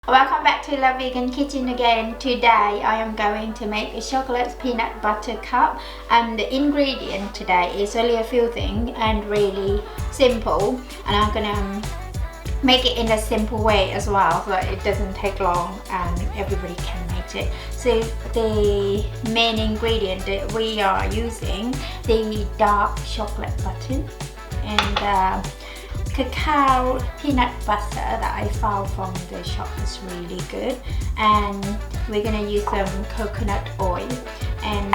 Welcome back to La Vegan Kitchen again. Today I am going to make a chocolate peanut butter cup, and the ingredient today is only a few things and really simple, and I'm gonna make it in a simple way as well so it doesn't take long and everybody can make it. So the main ingredient that we are using the dark chocolate butter and cacao peanut butter that I found from the shop is really good, and we're gonna use some coconut oil and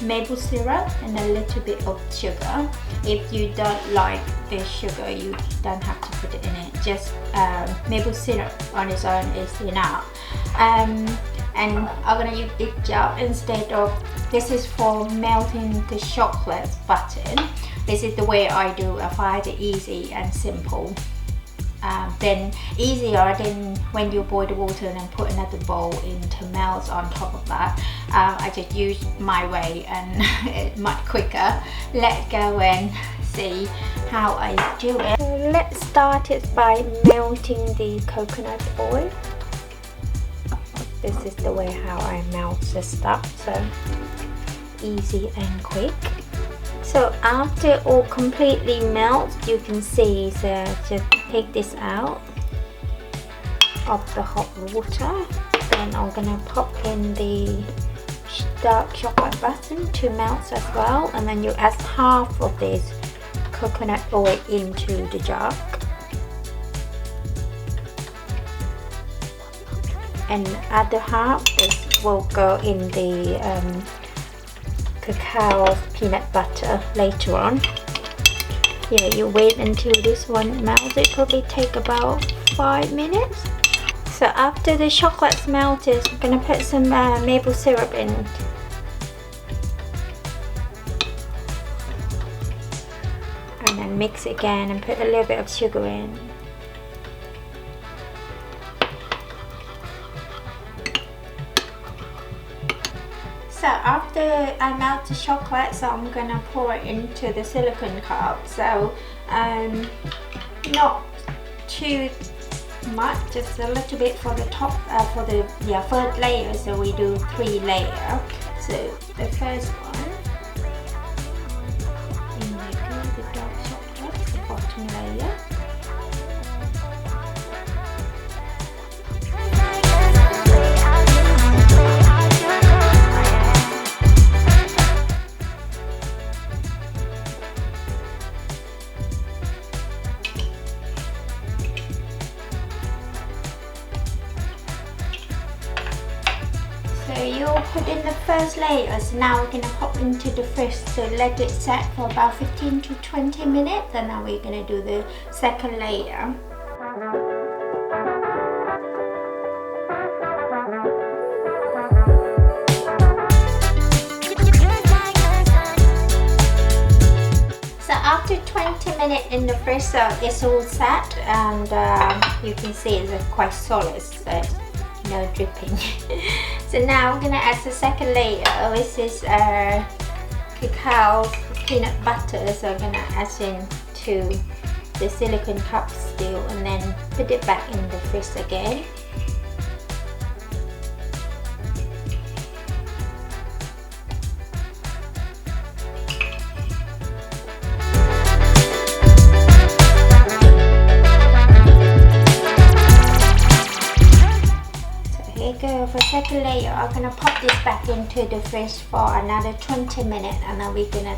maple syrup and a little bit of sugar. If you don't like the sugar, you don't have to put it in it, just maple syrup on its own is enough. And I'm gonna use this jar instead of, this is for melting the chocolate butter. This is the way I do. I find it easy and simple. Then easier than when you boil the water and then put another bowl in to melt on top of that. I just use my way and it's much quicker. Let's go and see how I do it. So let's start it by melting the coconut oil. This is the way how I melt the stuff, so easy and quick. So after all completely melts, you can see, so just take this out of the hot water. Then I'm gonna pop in the dark chocolate butter to melt as well, and then you add half of this coconut oil into the jar. And other half this will go in the cacao peanut butter later on. Yeah, you wait until this one melts. It probably take about 5 minutes. So after the chocolate's melted, I'm gonna put some maple syrup in. And then mix it again and put a little bit of sugar in. So after I melt the chocolate, so I'm gonna pour it into the silicone cup. So not too much, just a little bit for the top, for the first layer. So we do 3 layers. So the first one, in the dark chocolate, the bottom layer. So you'll put in the first layer. So now we're going to pop into the fridge to let it set for about 15 to 20 minutes. And now we're going to do the second layer. So after 20 minutes in the fridge, so it's all set, and you can see it's quite solid. So no dripping. So now I'm gonna add the second layer, which is cacao peanut butter. So I'm gonna add into the silicone cup still, and then put it back in the fridge again. Go for second layer. I'm gonna pop this back into the fridge for another 20 minutes, and then we're gonna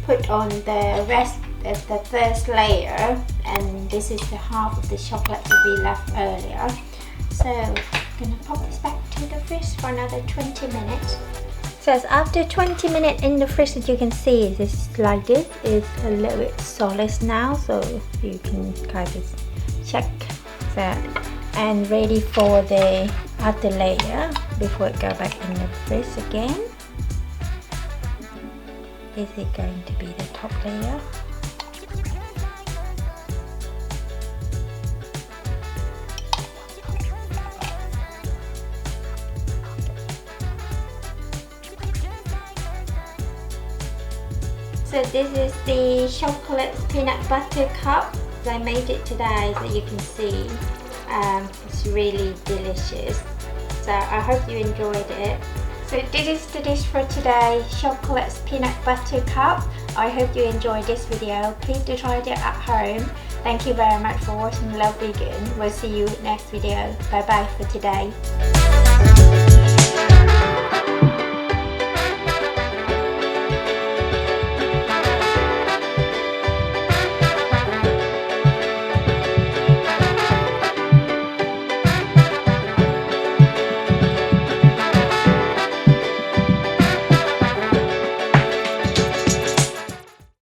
put on the rest of the first layer, and this is the half of the chocolate that we left earlier. So I'm gonna pop this back to the fridge for another 20 minutes. So after 20 minutes in the fridge, as you can see, this like this is a little bit solid now, so you can kind of check that, and ready for the other layer before it go back in the fridge again. Is it going to be the top layer? So this is the chocolate peanut butter cup. I made it today, so you can see it's is really delicious. So I hope you enjoyed it. So this is the dish for today, Chocolate Peanut Butter Cup. I hope you enjoyed this video. Please do try it at home. Thank you very much for watching Love Vegan. We'll see you next video. Bye bye for today.